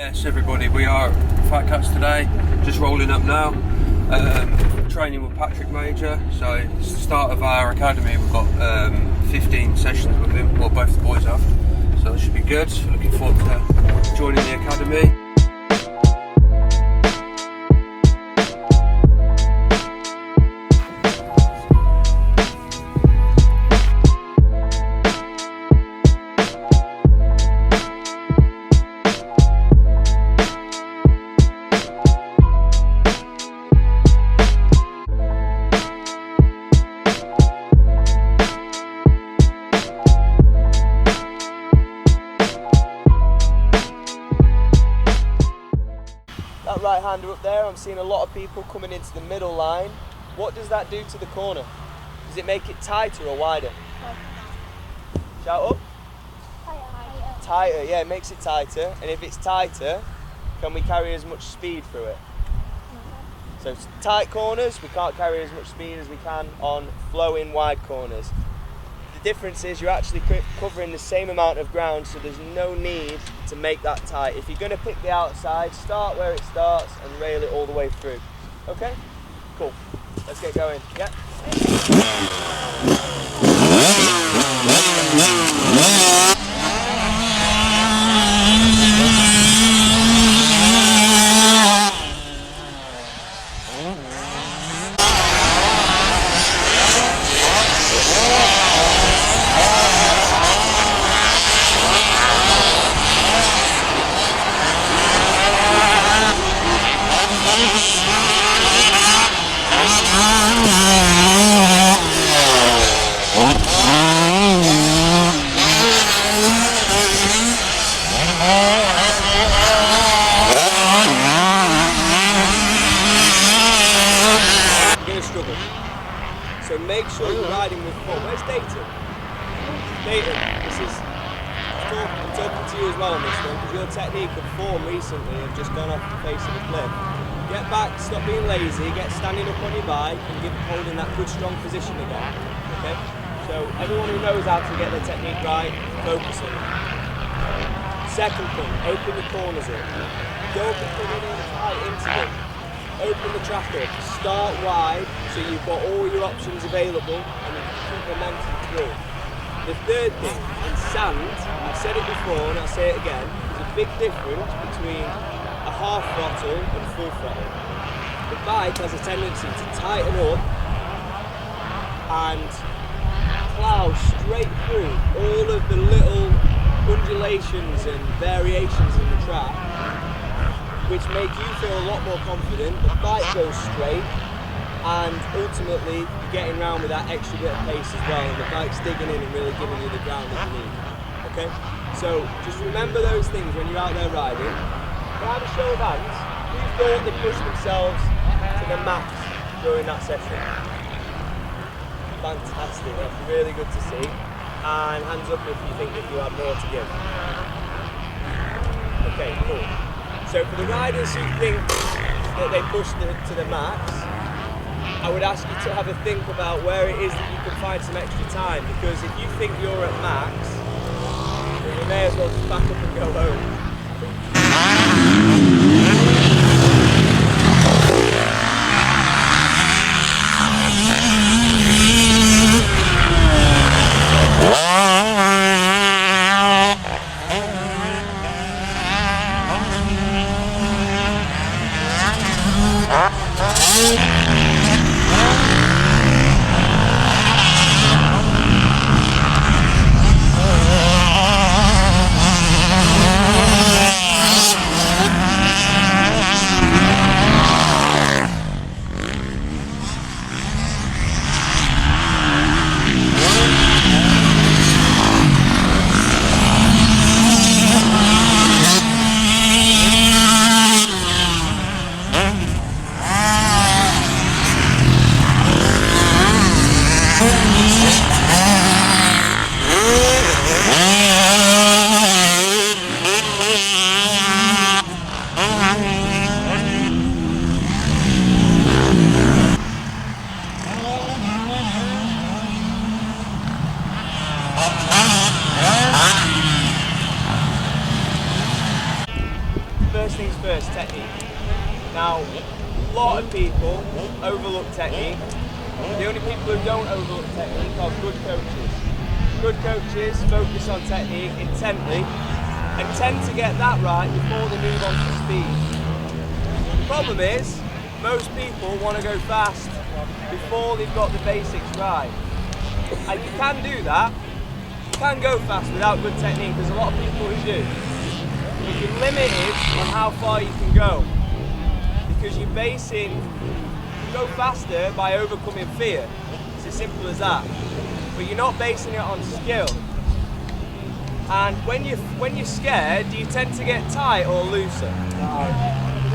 Yes, everybody, we are Fatcats today, just rolling up now, training with Patrick Major. So it's the start of our academy. We've got 15 sessions with him, well, both the boys have, so it should be good. Looking forward to joining the academy. That right hander up there, I'm seeing a lot of people coming into the middle line. What does that do to the corner? Does it make it tighter or wider? Shout up. Tighter, yeah, it makes it tighter. And if it's tighter, can we carry as much speed through it? So tight corners, we can't carry as much speed as we can on flowing wide corners. The difference is you're actually covering the same amount of ground, so there's no need to make that tight. If you're going to pick the outside, start where it starts and rail it all the way through. Okay? Cool. Let's get going. Yeah? Struggle. So make sure you're riding with full. Where's Dayton? Dayton, I'm talking to you as well on this one, because your technique and form recently have just gone off the face of the cliff. Get back, stop being lazy, get standing up on your bike and holding that good strong position again. Okay? So everyone who knows how to get their technique right, focus on it. Second thing, open the corners up. Don't be coming in tight into them. Open the track up, start wide so you've got all your options available and you can keep momentum through. The third thing, in sand, I've said it before and I'll say it again, there's a big difference between a half throttle and full throttle. The bike has a tendency to tighten up and plough straight through all of the little undulations and variations in the track, which make you feel a lot more confident. The bike goes straight and ultimately you're getting around with that extra bit of pace as well, and the bike's digging in and really giving you the ground that you need. Okay? So just remember those things when you're out there riding. Can I have a show of hands? Who thought they pushed themselves to the max during that session? Fantastic, that's really good to see. And hands up if you think that you have more to give. Okay, cool. So for the riders who think that they pushed to the max, I would ask you to have a think about where it is that you can find some extra time, because if you think you're at max, then you may as well just back up and go home. first things first, technique. Now, a lot of people overlook technique. The only people who don't overlook technique are good coaches. Good coaches focus on technique intently and tend to get that right before they move on to speed. The problem is, most people want to go fast before they've got the basics right. And you can do that. You can go fast without good technique. There's a lot of people who do. But you're limited on how far you can go. Because you go faster by overcoming fear. It's as simple as that. But you're not basing it on skill. And when you're scared, do you tend to get tight or looser?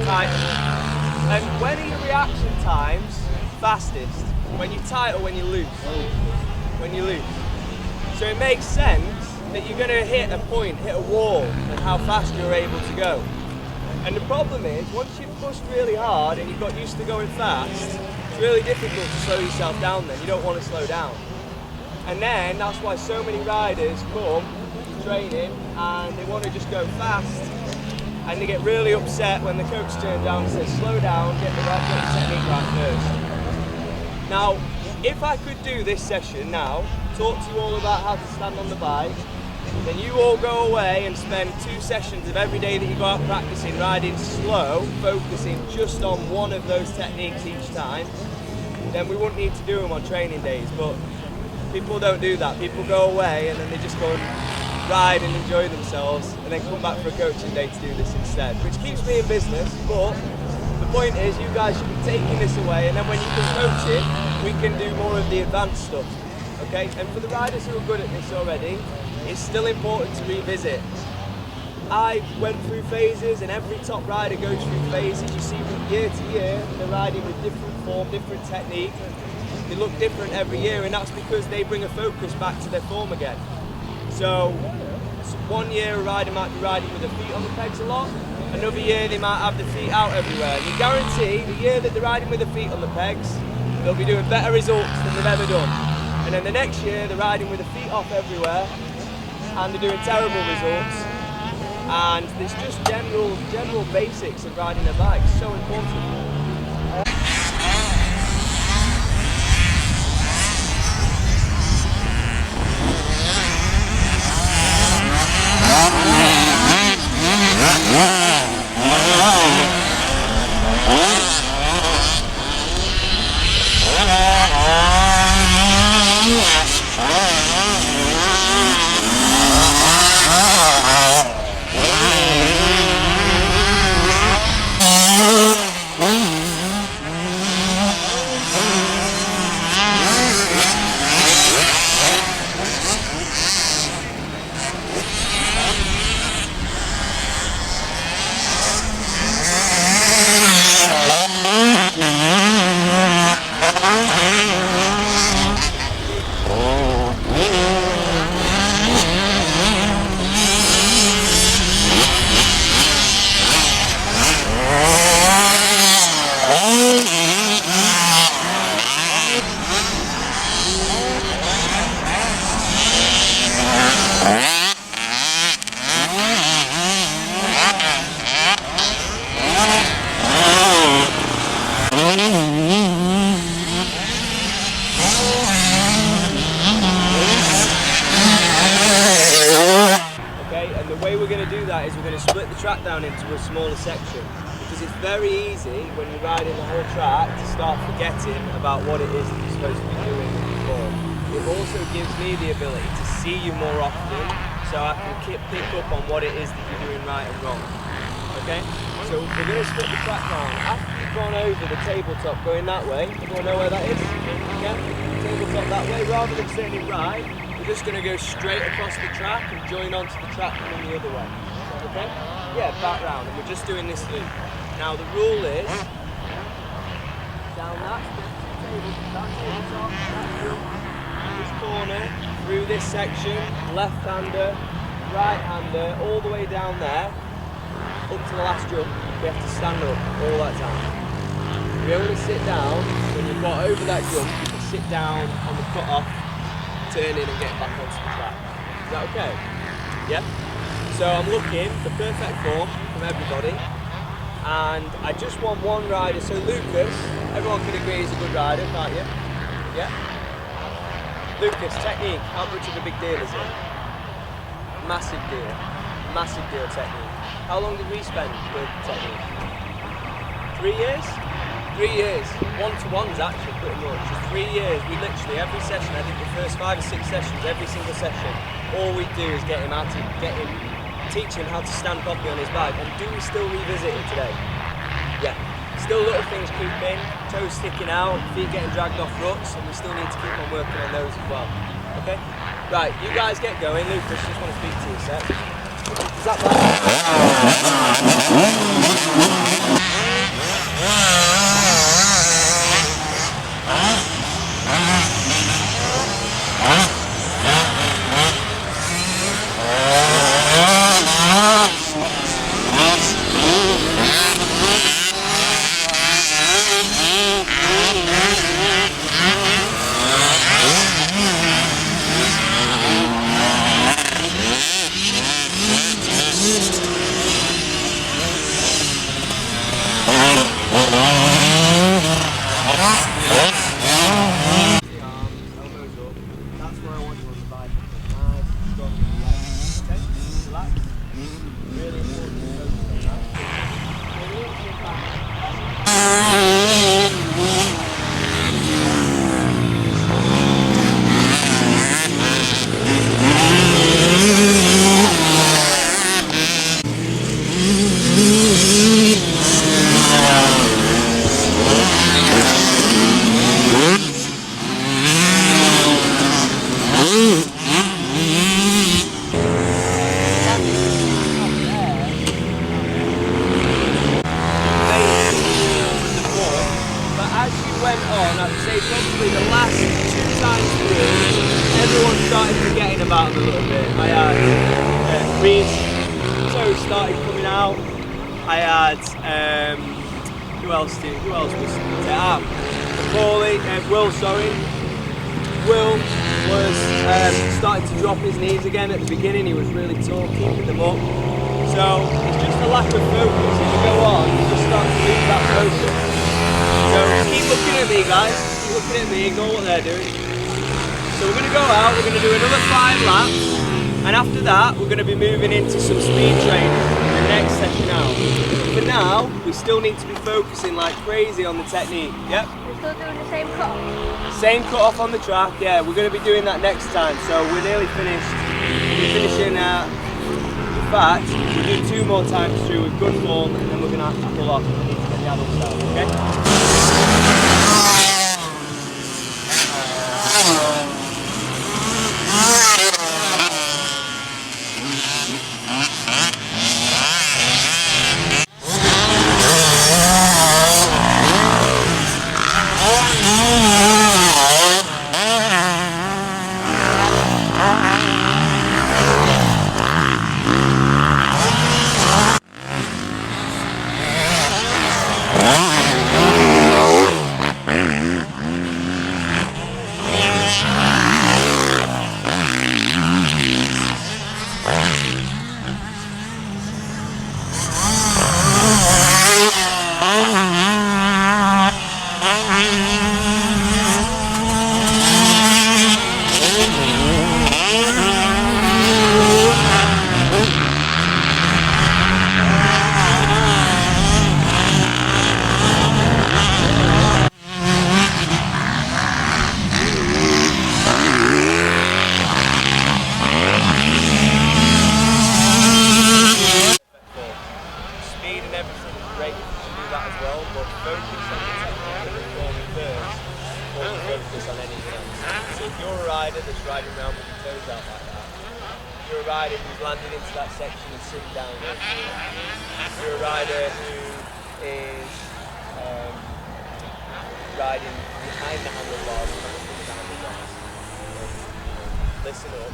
Tight. And when are your reaction times fastest? When you're tight or when you're loose? When you're loose. So it makes sense that you're going to hit a wall, and how fast you're able to go. And the problem is, once you've pushed really hard and you've got used to going fast, it's really difficult to slow yourself down then. You don't want to slow down. And then that's why so many riders come training and they want to just go fast, and they get really upset when the coach turns around and says, slow down, get the technique right first. Now, if I could do this session now, talk to you all about how to stand on the bike, then you all go away and spend 2 sessions of every day that you go out practicing riding slow, focusing just on one of those techniques each time, then we wouldn't need to do them on training days. But people don't do that. People go away and then they just go and ride and enjoy themselves and then come back for a coaching day to do this instead, which keeps me in business. But the point is, you guys should be taking this away, and then when you can coach it, we can do more of the advanced stuff. Okay? And for the riders who are good at this already, it's still important to revisit. I went through phases, and every top rider goes through phases. You see from year to year, they're riding with different form, different technique. They look different every year, and that's because they bring a focus back to their form again. So one year a rider might be riding with their feet on the pegs a lot, another year they might have their feet out everywhere. And you guarantee the year that they're riding with their feet on the pegs, they'll be doing better results than they've ever done. And then the next year they're riding with their feet off everywhere and they're doing terrible results. And there's just general basics of riding a bike, so important. Is we're going to split the track down into a smaller section, because it's very easy when you're riding the whole track to start forgetting about what it is that you're supposed to be doing before. It also gives me the ability to see you more often, so I can pick up on what it is that you're doing right and wrong. Okay? So we're going to split the track down. After you've gone over the tabletop going that way, you all know where that is? Yeah? Tabletop that way, rather than turning right, we're just going to go straight across the track and join onto the track coming the other way. Okay? Yeah, back round, and we're just doing this loop. Now the rule is down that tabletop, this corner, through this section, left-hander, right-hander, all the way down there, up to the last jump. We have to stand up all that time. We only sit down when you've got over that jump. You can sit down on the cut-off, turn in, and get back onto the track. Is that okay? Yeah? So I'm looking for perfect form from everybody. And I just want one rider. So Lucas, everyone can agree he's a good rider, can't you? Yeah? Lucas, technique, how much of a big deal is it? Massive deal. Massive deal, technique. How long did we spend with technique? 3 years? 3 years. One-to-ones actually, pretty much. Just 3 years. We literally, every session, I think the first 5 or 6 sessions, every single session, all we do is teach him how to stand properly on his bike. And do we still revisit it today? Yeah. Still little things creep in, toes sticking out, feet getting dragged off ruts, and we still need to keep on working on those as well. Okay? Right, you guys get going. Lucas, just want to speak to you a sec. Is that about him a little bit. I had Reed's toes started coming out. I had who else was Will was starting to drop his knees again at the beginning. He was really tall, keeping them up. So it's just a lack of focus. As you go on, you just start to lose that focus. So keep looking at me, guys. Keep looking at me. Ignore what they're doing. So we're going to go out, we're going to do another 5 laps, and after that we're going to be moving into some speed training in the next session out. For now, we still need to be focusing like crazy on the technique. Yep. We're still doing the same cut-off? Same cut-off on the track, yeah. We're going to be doing that next time, so we're nearly finished. We're finishing, in fact, we'll do 2 more times through with gun ball, and then we're going to have to pull off and need to get the adults out, okay? That's riding around with your toes out like that. You're a rider who's landed into that section and sitting down. You're a rider who is riding behind the handlebars, not in the handlebars. Listen up,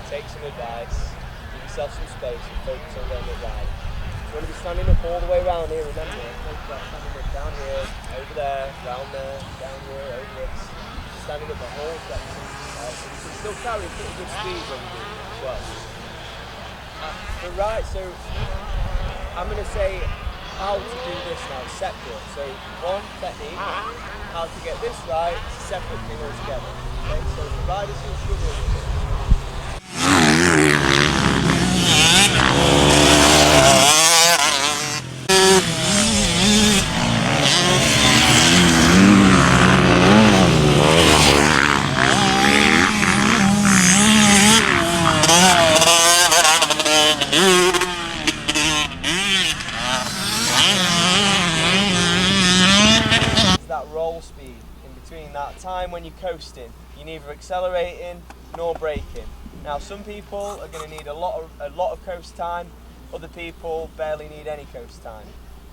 take some advice, give yourself some space and focus on getting it right. You want to be standing up all the way around here, remember, think about standing up down here, over there, down there, down here, over this. Standing up the whole section. So you can still carry pretty good speed when you do it as well. But right, so I'm going to say how to do this now separate. So one technique, how to get this right, it's a separate thing altogether. Okay, so for riders who struggle with it. That roll speed in between that time when you're coasting, you're neither accelerating nor braking. Now some people are going to need a lot of coast time, other people barely need any coast time.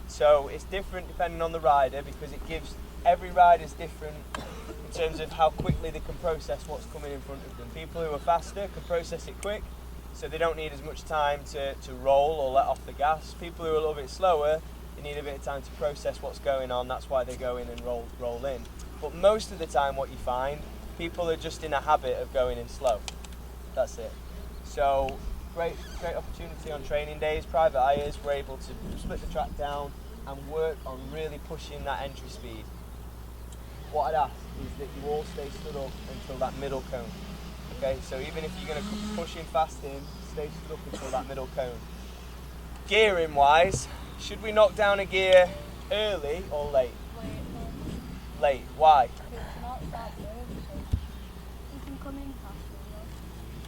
So it's different depending on the rider, because it gives every rider's different in terms of how quickly they can process what's coming in front of them. People who are faster can process it quick, so they don't need as much time to roll or let off the gas. People who are a little bit slower, they need a bit of time to process what's going on. That's why they go in and roll in. But most of the time what you find, people are just in a habit of going in slow. That's it. So great opportunity on training days. Private hires, we're able to split the track down and work on really pushing that entry speed. What I'd ask is that you all stay stood up until that middle cone. Okay, so even if you're going to push in fast in, stay stood up until that middle cone. Gearing wise, should we knock down a gear early or late? Late. Why? You can come in faster.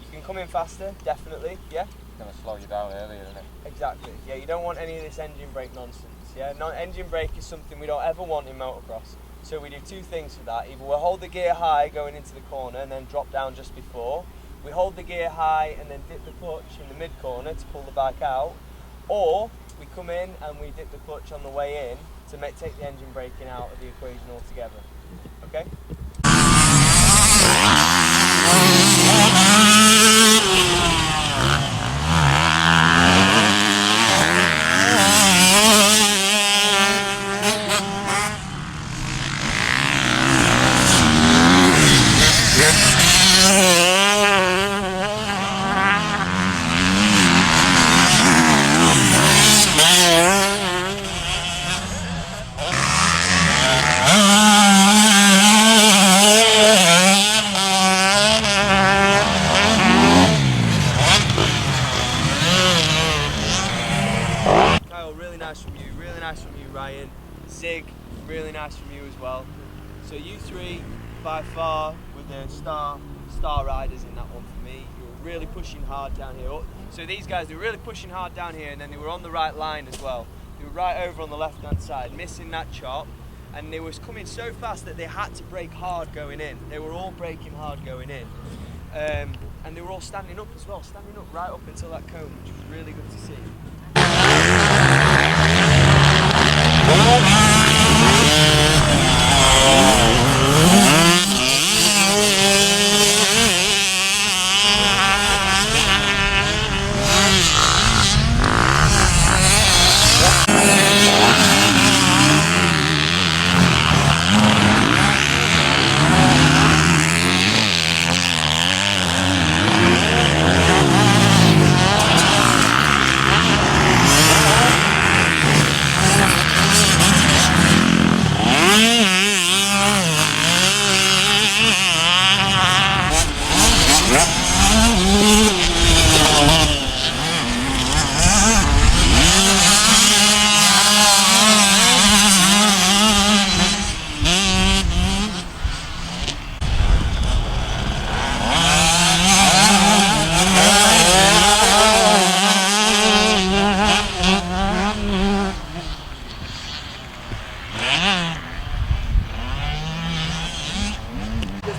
You can come in faster, definitely, yeah? It's going to slow you down earlier, isn't it? Exactly. Yeah, you don't want any of this engine brake nonsense. Yeah, engine brake is something we don't ever want in motocross. So we do two things for that. Either we'll hold the gear high going into the corner and then drop down just before. We hold the gear high and then dip the clutch in the mid corner to pull the bike out. Or we come in and we dip the clutch on the way in to take the engine braking out of the equation altogether. Okay? Ryan. Zig, really nice from you as well. So you three, by far, were the star riders in that one for me. You were really pushing hard down here. So these guys, they were really pushing hard down here, and then they were on the right line as well. They were right over on the left-hand side, missing that chop, and they was coming so fast that they had to brake hard going in. They were all braking hard going in. And they were all standing up as well, standing up right up until that cone, which was really good to see.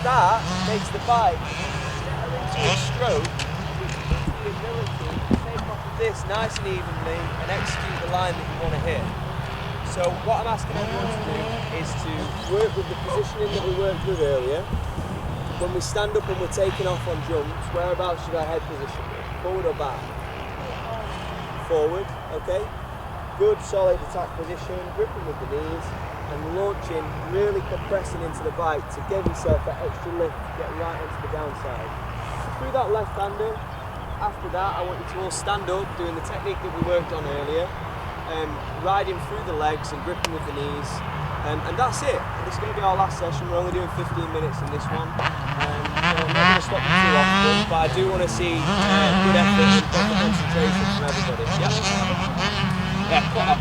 That makes the bike into a stroke, which gives the ability to take off of this nice and evenly and execute the line that you want to hit. So what I'm asking everyone to do is to work with the positioning that we worked with earlier. When we stand up and we're taking off on jumps, whereabouts should our head position be? Forward or back? Forward, okay. Good solid attack position, gripping with the knees, and launching, really compressing into the bike to give yourself that extra lift to get right onto the downside. Through that left-hander, after that I want you to all stand up doing the technique that we worked on earlier, riding through the legs and gripping with the knees. And that's it. This is going to be our last session. We're only doing 15 minutes in this one. So I'm not going to stop you too often, but I do want to see good effort and proper concentration from everybody. Yeah? Yeah, cut off.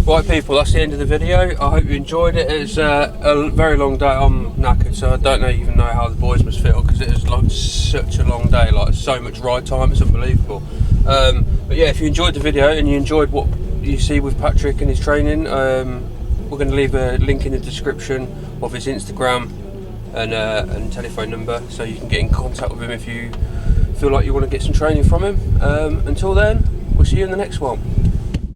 Right people, that's the end of the video. I hope you enjoyed it. It's a very long day. I'm knackered, so I don't even know how the boys must feel, because it is like such a long day, like so much ride time, it's unbelievable. But yeah, if you enjoyed the video and you enjoyed what you see with Patrick and his training, we're going to leave a link in the description of his Instagram and telephone number, so you can get in contact with him if you feel like you want to get some training from him. Until then, we'll see you in the next one.